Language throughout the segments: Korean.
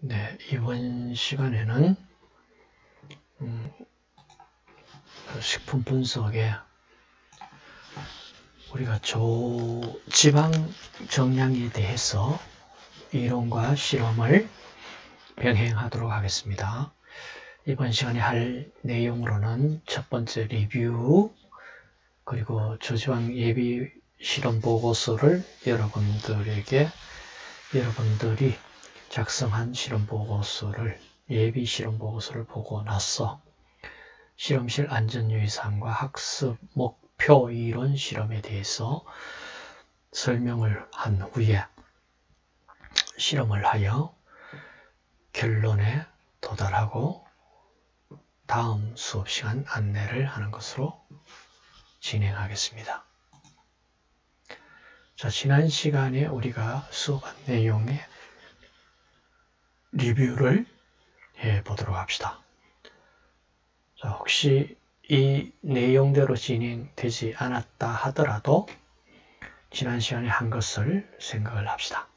네, 이번 시간에는 식품 분석에 우리가 지방 정량에 대해서 이론과 실험을 병행하도록 하겠습니다. 이번 시간에 할 내용으로는 첫 번째 리뷰, 그리고 저지방 예비 실험 보고서를 여러분들이 작성한 예비 실험 보고서를 보고 나서 실험실 안전유의사항과 학습 목표 이론 실험에 대해서 설명을 한 후에 실험을 하여 결론에 도달하고 다음 수업 시간 안내를 하는 것으로 진행하겠습니다. 자, 지난 시간에 우리가 수업한 내용의 리뷰를 해보도록 합시다. 자, 혹시 이 내용대로 진행되지 않았다 하더라도 지난 시간에 한 것을 생각을 합시다.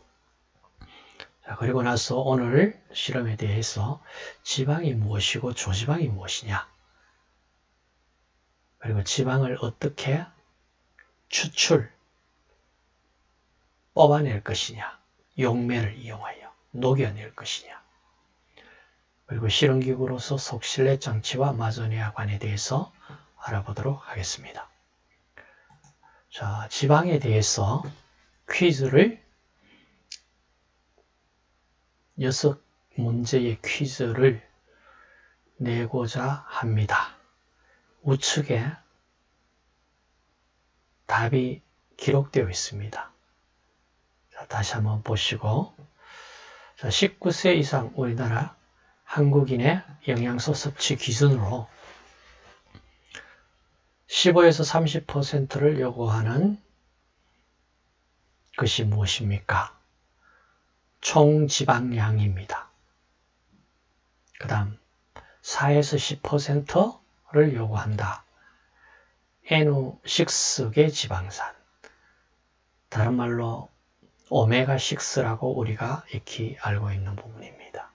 자, 그리고 나서 오늘 실험에 대해서 지방이 무엇이고 조지방이 무엇이냐, 그리고 지방을 어떻게 뽑아낼 것이냐, 용매를 이용하여 녹여낼 것이냐, 그리고 실험기구로서 속실내 장치와 마저네아관에 대해서 알아보도록 하겠습니다. 자, 지방에 대해서 퀴즈를 6문제의 퀴즈를 내고자 합니다. 우측에 답이 기록되어 있습니다. 자, 다시 한번 보시고, 자, 19세 이상 우리나라 한국인의 영양소 섭취 기준으로 15에서 30%를 요구하는 것이 무엇입니까? 총지방량입니다. 그 다음 4에서 10%를 요구한다. NO6계 지방산, 다른 말로 오메가6라고 우리가 익히 알고 있는 부분입니다.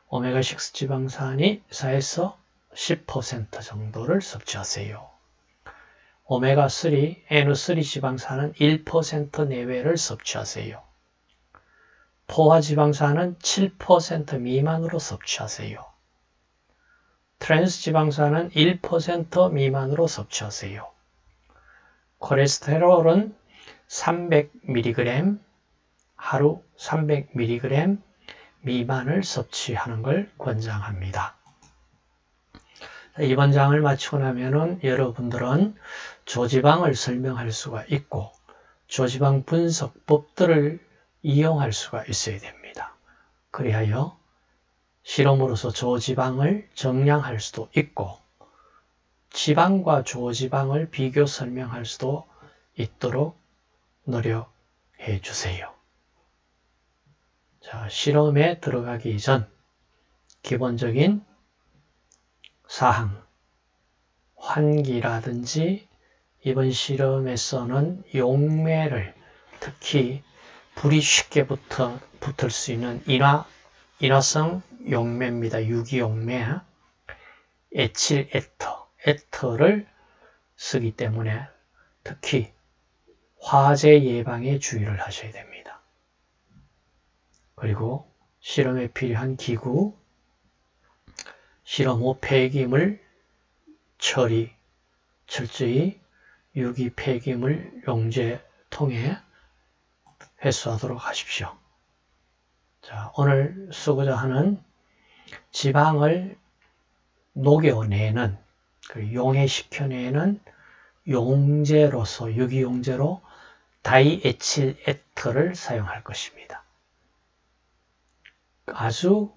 오메가6 지방산이 4에서 10% 정도를 섭취하세요. 오메가3, NO3 지방산은 1% 내외를 섭취하세요. 포화 지방산은 7% 미만으로 섭취하세요. 트랜스 지방산은 1% 미만으로 섭취하세요. 콜레스테롤은 300mg, 하루 300mg 미만을 섭취하는 걸 권장합니다. 이번 장을 마치고 나면은 여러분들은 조지방을 설명할 수가 있고 조지방 분석법들을 이용할 수가 있어야 됩니다. 그리하여 실험으로서 조지방을 정량할 수도 있고 지방과 조지방을 비교 설명할 수도 있도록 노력해 주세요. 자, 실험에 들어가기 전 기본적인 사항, 환기라든지 이번 실험에서는 용매를, 특히 불이 쉽게 붙을 수 있는 인화성 용매입니다. 유기용매, 에틸에터를 쓰기 때문에 특히 화재 예방에 주의를 하셔야 됩니다. 그리고 실험에 필요한 기구, 실험 후 폐기물 처리, 철저히 유기 폐기물 용제통에 회수하도록 하십시오. 자, 오늘 쓰고자 하는 지방을 녹여내는, 용해시켜내는 용제로서, 유기용제로 다이에틸에터를 사용할 것입니다. 아주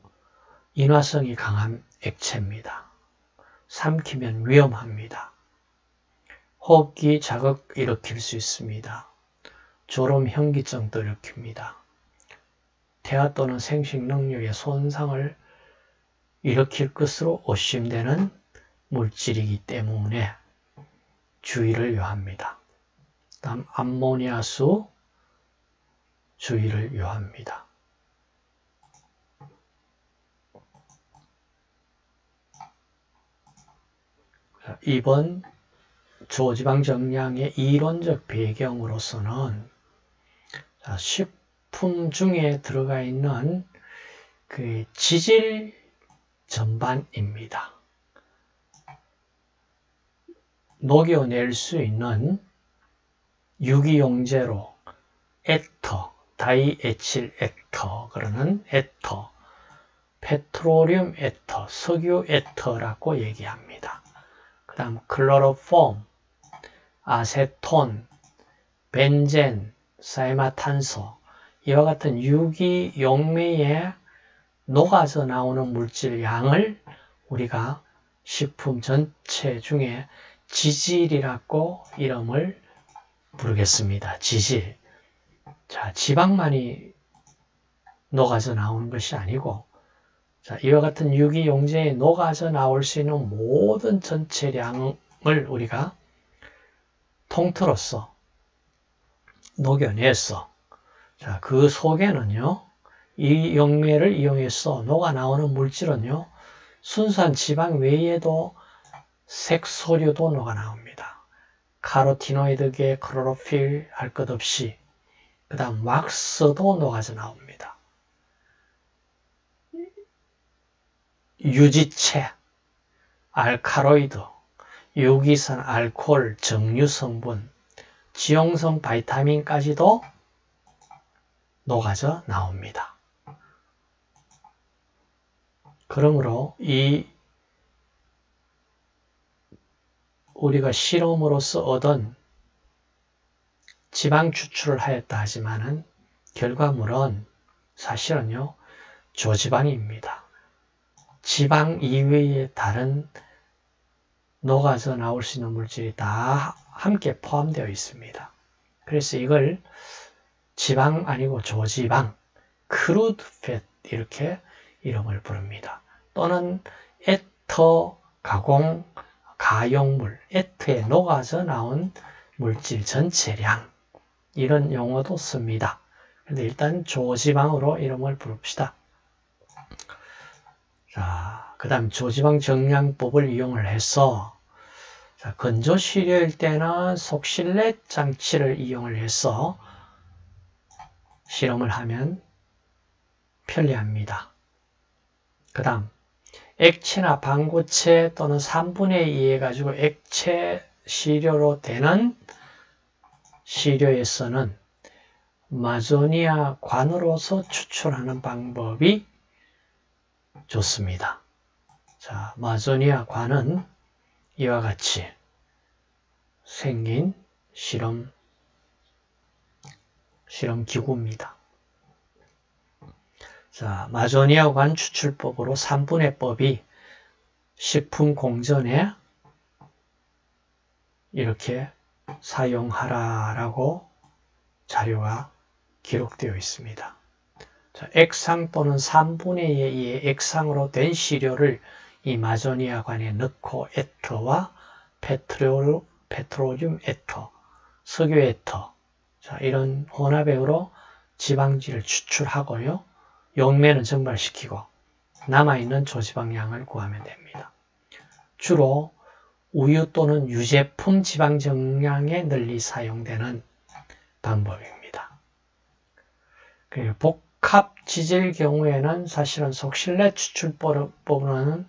인화성이 강한 액체입니다. 삼키면 위험합니다. 호흡기 자극 일으킬 수 있습니다. 졸음 현기증도 일으킵니다. 태아 또는 생식 능력의 손상을 일으킬 것으로 의심되는 물질이기 때문에 주의를 요합니다. 다음 암모니아수 주의를 요합니다. 이번 조지방 정량의 이론적 배경으로서는 식품 중에 들어가 있는 그 지질 전반입니다. 녹여낼 수 있는 유기용제로 에터, 다이에칠 에터, 그러는 에터, 페트롤륨 에터, 석유 에터라고 얘기합니다. 그 다음 클로로폼, 아세톤, 벤젠, 사이마탄소, 이와 같은 유기용매에 녹아져 나오는 물질 양을 우리가 식품 전체 중에 지질이라고 이름을 부르겠습니다. 지질. 자, 지방만이 녹아져 나오는 것이 아니고, 자, 이와 같은 유기용제에 녹아져 나올 수 있는 모든 전체량을 우리가 통틀어서 녹여내서, 자, 그 속에는요, 이 용매를 이용해서 녹아 나오는 물질은요, 순수한 지방 외에도 색소류도 녹아 나옵니다. 카로티노이드계, 클로로필 할 것 없이, 그 다음 왁스도 녹아져 나옵니다. 유지체, 알카로이드, 유기산, 알코올, 정류 성분, 지용성 바이타민까지도 녹아져 나옵니다. 그러므로 우리가 실험으로서 얻은 지방 추출을 하였다 하지만은 결과물은 사실은요, 조지방입니다. 지방 이외의 다른 녹아져 나올 수 있는 물질이 다 함께 포함되어 있습니다. 그래서 이걸 지방 아니고 조지방, 크루드 팻 이렇게 이름을 부릅니다. 또는 에터 가공 가용물, 에터에 녹아져 나온 물질 전체량, 이런 용어도 씁니다. 근데 일단 조지방으로 이름을 부릅시다. 자, 그 다음 조지방 정량법을 이용을 해서, 자, 건조 시료일 때는 속실내 장치를 이용을 해서 실험을 하면 편리합니다. 그 다음 액체나 방구체 또는 3분의 2 해가지고 액체 시료로 되는 시료에서는 마조니아 관으로서 추출하는 방법이 좋습니다. 자, 마조니아 관은 이와 같이 생긴 실험 기구입니다. 자, 마조니아 관 추출법으로 3분의 법이 식품 공전에 이렇게 사용하라라고 자료가 기록되어 있습니다. 자, 액상 또는 3분의 2의 액상으로 된 시료를 이 마조니아 관에 넣고 에터와 페트롤륨 에터, 석유 에터, 자, 이런 혼합액으로 지방질을 추출하고요. 용매는 증발시키고 남아있는 조지방량을 구하면 됩니다. 주로 우유 또는 유제품 지방 정량에 널리 사용되는 방법입니다. 그리고 복합 지질 경우에는 사실은 속실내 추출법으로는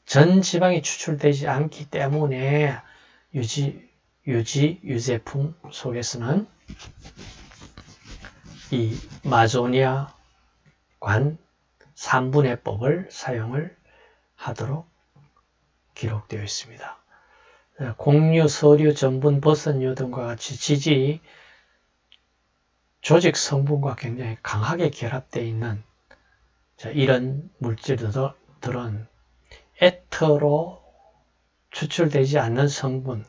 전 지방이 추출되지 않기 때문에 유제품 속에서는 이 마조니아 관 3분의 법을 사용을 하도록 기록되어 있습니다. 곡류, 서류, 전분, 버섯류 등과 같이 지질이 조직 성분과 굉장히 강하게 결합되어 있는 이런 물질들은 에터로 추출되지 않는 성분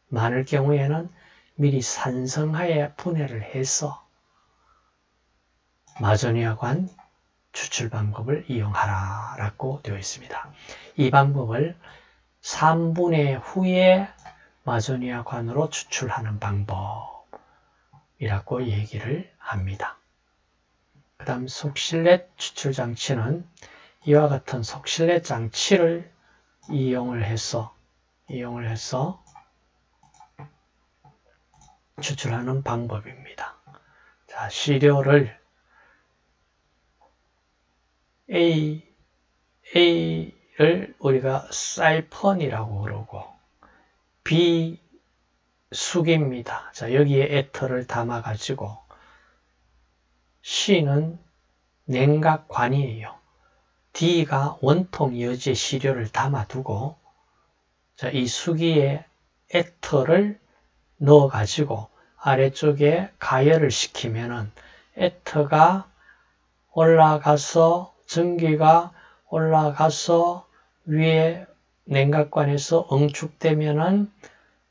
많을 경우에는 미리 산성하에 분해를 해서 마조니아 관 추출 방법을 이용하라라고 되어 있습니다. 이 방법을 3분의 후에 마조니아 관으로 추출하는 방법이라고 얘기를 합니다. 그 다음 속실내 추출 장치는 이와 같은 속실내 장치를 이용을 해서 이용을 해서 추출하는 방법입니다. 자, 시료를 A를 우리가 사이펀이라고 그러고 B 숙입니다. 자, 여기에 에터를 담아 가지고 C는 냉각관이에요. D가 원통 여지에 시료를 담아두고 자, 이 수기에 에터를 넣어 가지고 아래쪽에 가열을 시키면은 에터가 올라가서 전기가 올라가서 위에 냉각관에서 응축되면은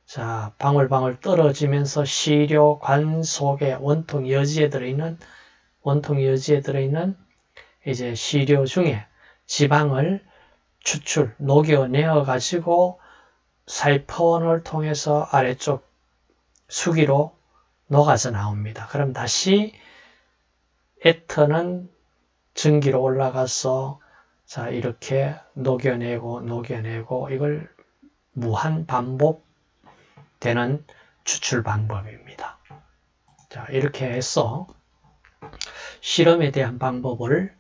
자, 방울방울 떨어지면서 시료관 속에 원통 여지에 들어있는 이제 시료 중에 지방을 녹여내어 가지고 사이펀을 통해서 아래쪽 수기로 녹아서 나옵니다. 그럼 다시 에터는 전기로 올라가서 자, 이렇게 녹여내고 이걸 무한 반복되는 추출 방법입니다. 자, 이렇게 해서 실험에 대한 방법을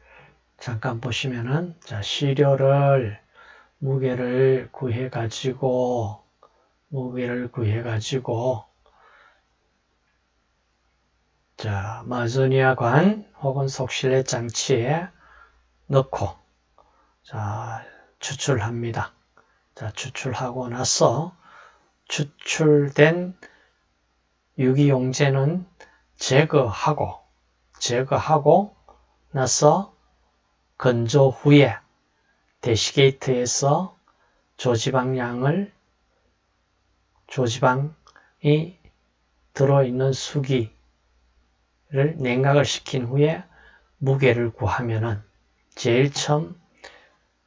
잠깐 보시면은 자, 시료를 무게를 구해 가지고 자, 마조니아관 혹은 속실내 장치에 넣고 자, 추출합니다. 자, 추출하고 나서 추출된 유기용제는 제거하고 나서 건조 후에 데시게이트에서 조지방이 들어있는 수기를 냉각을 시킨 후에 무게를 구하면은 제일 처음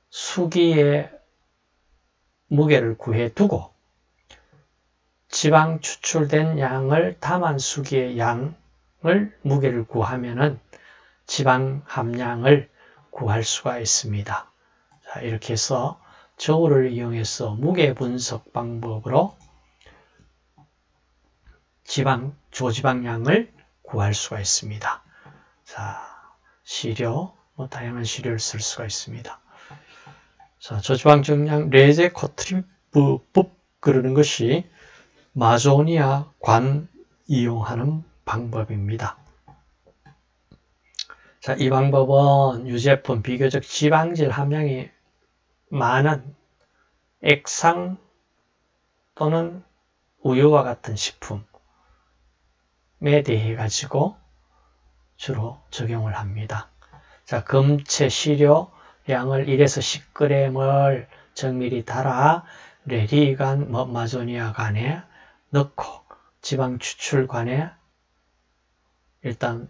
수기의 무게를 구해 두고 지방 추출된 양을 담은 수기의 양을 무게를 구하면은 지방 함량을 구할 수가 있습니다. 자, 이렇게 해서 저울을 이용해서 무게 분석 방법으로 조지방량을 구할 수가 있습니다. 자, 시료, 다양한 시료를 쓸 수가 있습니다. 자, 조지방 정량 레제코트리프법 그러는 것이 마조니아 관 이용하는 방법입니다. 자, 이 방법은 유제품 비교적 지방질 함량이 많은 액상 또는 우유와 같은 식품에 대해 가지고 주로 적용을 합니다. 자, 금체 시료량을 1에서 10g을 정밀히 달아 레리관 마조니아관에 넣고 지방 추출관에 일단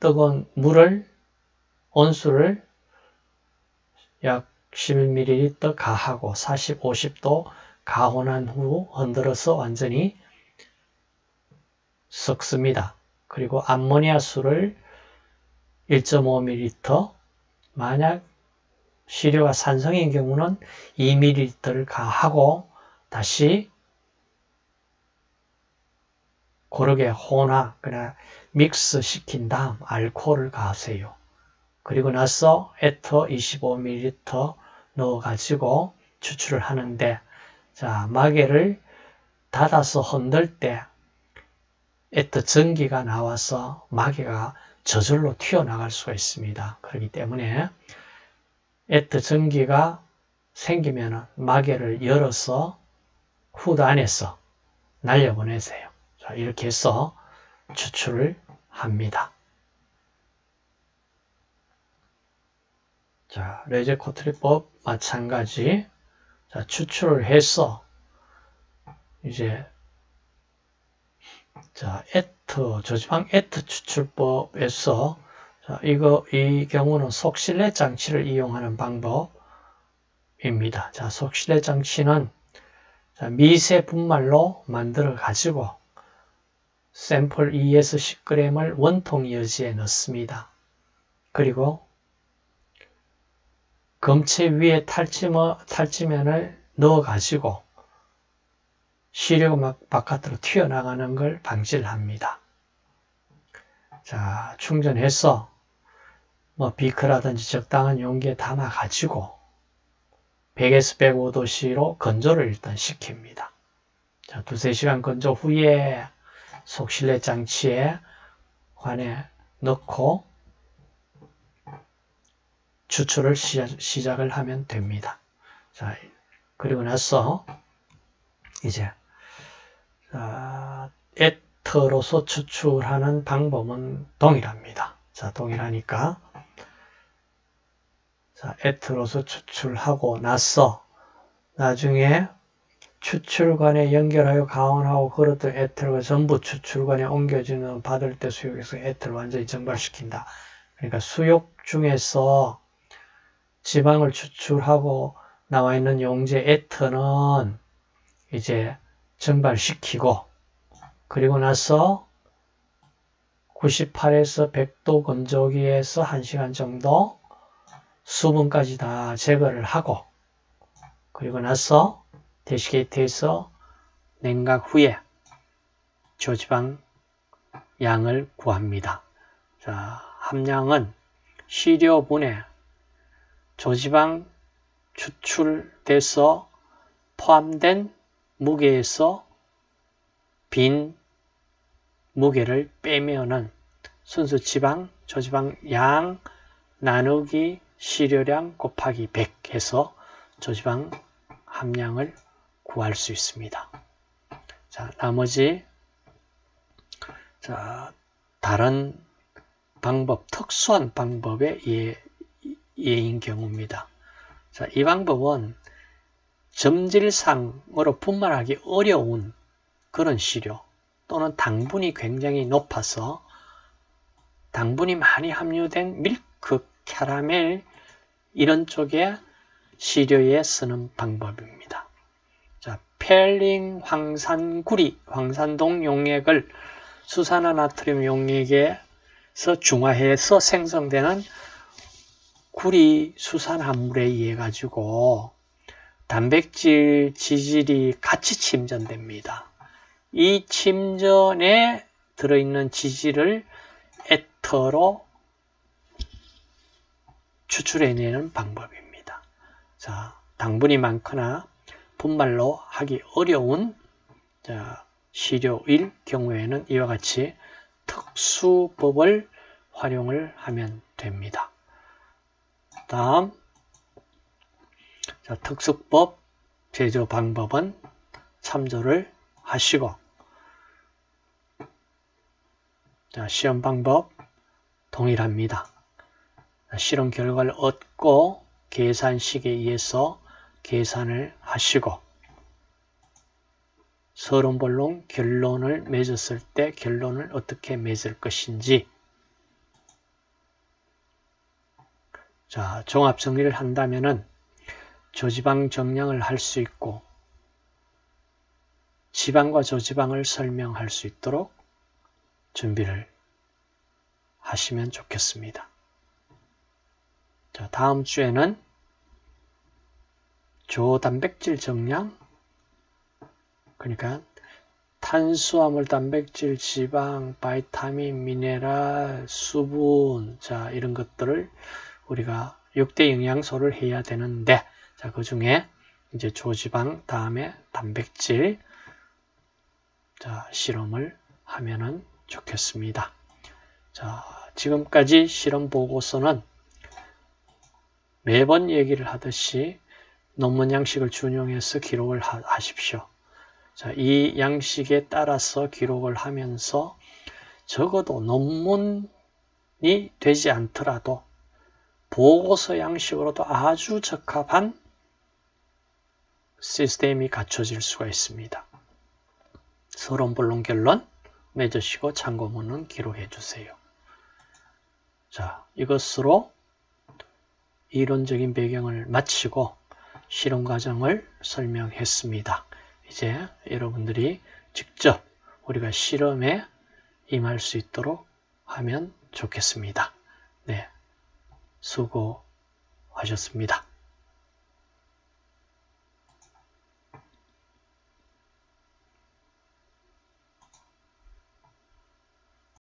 뜨거운 물을 온수를 약 11ml 가하고 40, 50도 가온한 후 흔들어서 완전히 섞습니다. 그리고 암모니아 수를 1.5ml, 만약 시료가 산성인 경우는 2ml를 가하고 다시 고르게 혼합, 믹스 시킨 다음 알코올을 가하세요. 그리고 나서 에터 25ml 넣어가지고 추출을 하는데, 자, 마개를 닫아서 흔들 때 에터 전기가 나와서 마개가 저절로 튀어나갈 수가 있습니다. 그렇기 때문에 에터 전기가 생기면 마개를 열어서 후드 안에서 날려보내세요. 자, 이렇게 해서 추출을 합니다. 자, 레제코트리법 마찬가지. 자, 추출을 해서 이제 자, 조지방 에터 추출법에서 자, 이 경우는 속실내 장치를 이용하는 방법입니다. 자, 속실내 장치는 자, 미세 분말로 만들어 가지고 샘플 2에서 10g을 원통 여지에 넣습니다. 그리고 검체 위에 탈지면을 넣어 가지고 시료가 바깥으로 튀어나가는 걸 방지를 합니다. 자, 충전해서 비크라든지 적당한 용기에 담아 가지고 100에서 105도씨로 건조를 일단 시킵니다. 자, 2-3시간 건조 후에 속실내 장치에 관에 넣고 추출을 시작을 하면 됩니다. 자, 그리고 나서 이제 에터로서 추출하는 방법은 동일합니다. 자, 동일하니까 자, 에터로서 추출하고 나서 나중에 추출관에 연결하여 가온하고 그렇던 에터가 전부 추출관에 옮겨지는 받을 때 수욕에서 에터를 완전히 증발시킨다. 그러니까 수욕 중에서 지방을 추출하고 나와 있는 용제 에터는 이제 증발시키고 그리고 나서 98에서 100도 건조기에서 1시간 정도 수분까지 다 제거를 하고 그리고 나서 대시게이트에서 냉각 후에 조지방 양을 구합니다. 자, 함량은 시료분에 조지방 추출돼서 포함된 무게에서 빈 무게를 빼면은 순수 지방, 조지방 양 나누기 시료량 곱하기 100 해서 조지방 함량을 구할 수 있습니다. 자, 나머지 다른 방법, 특수한 방법의 예인 경우입니다. 자, 이 방법은 점질상으로 분말하기 어려운 그런 시료 또는 당분이 굉장히 높아서 당분이 많이 함유된 밀크, 캐러멜 이런 쪽의 시료에 쓰는 방법입니다. 자, 페링 황산구리, 황산동 용액을 수산화나트륨 용액에서 중화해서 생성되는 구리 수산화물에 의해 가지고 단백질 지질이 같이 침전됩니다. 이 침전에 들어있는 지질을 에터로 추출해내는 방법입니다. 자, 당분이 많거나 분말로 하기 어려운 시료일 경우에는 이와 같이 특수법을 활용을 하면 됩니다. 다음 특수법 제조 방법은 참조를 하시고 시험 방법 동일합니다. 실험 결과를 얻고 계산식에 의해서 계산을 하시고 서론본론 결론을 맺었을 때 결론을 어떻게 맺을 것인지 종합 정리를 한다면은 조지방 정량을 할 수 있고 지방과 조지방을 설명할 수 있도록 준비를 하시면 좋겠습니다. 자, 다음 주에는 조단백질 정량, 그러니까 탄수화물, 단백질, 지방, 바이타민, 미네랄, 수분, 이런 것들을 우리가 6대 영양소를 해야 되는데, 그 중에 이제 조지방, 다음에 단백질, 실험을 하면은 좋겠습니다. 자, 지금까지 실험 보고서는 매번 얘기를 하듯이 논문 양식을 준용해서 기록을 하십시오. 자, 이 양식에 따라서 기록을 하면서 적어도 논문이 되지 않더라도 보고서 양식으로도 아주 적합한 시스템이 갖춰질 수가 있습니다. 서론, 본론, 결론 맺으시고 참고문은 기록해 주세요. 자, 이것으로 이론적인 배경을 마치고 실험 과정을 설명했습니다. 이제 여러분들이 직접 우리가 실험에 임할 수 있도록 하면 좋겠습니다. 네, 수고하셨습니다.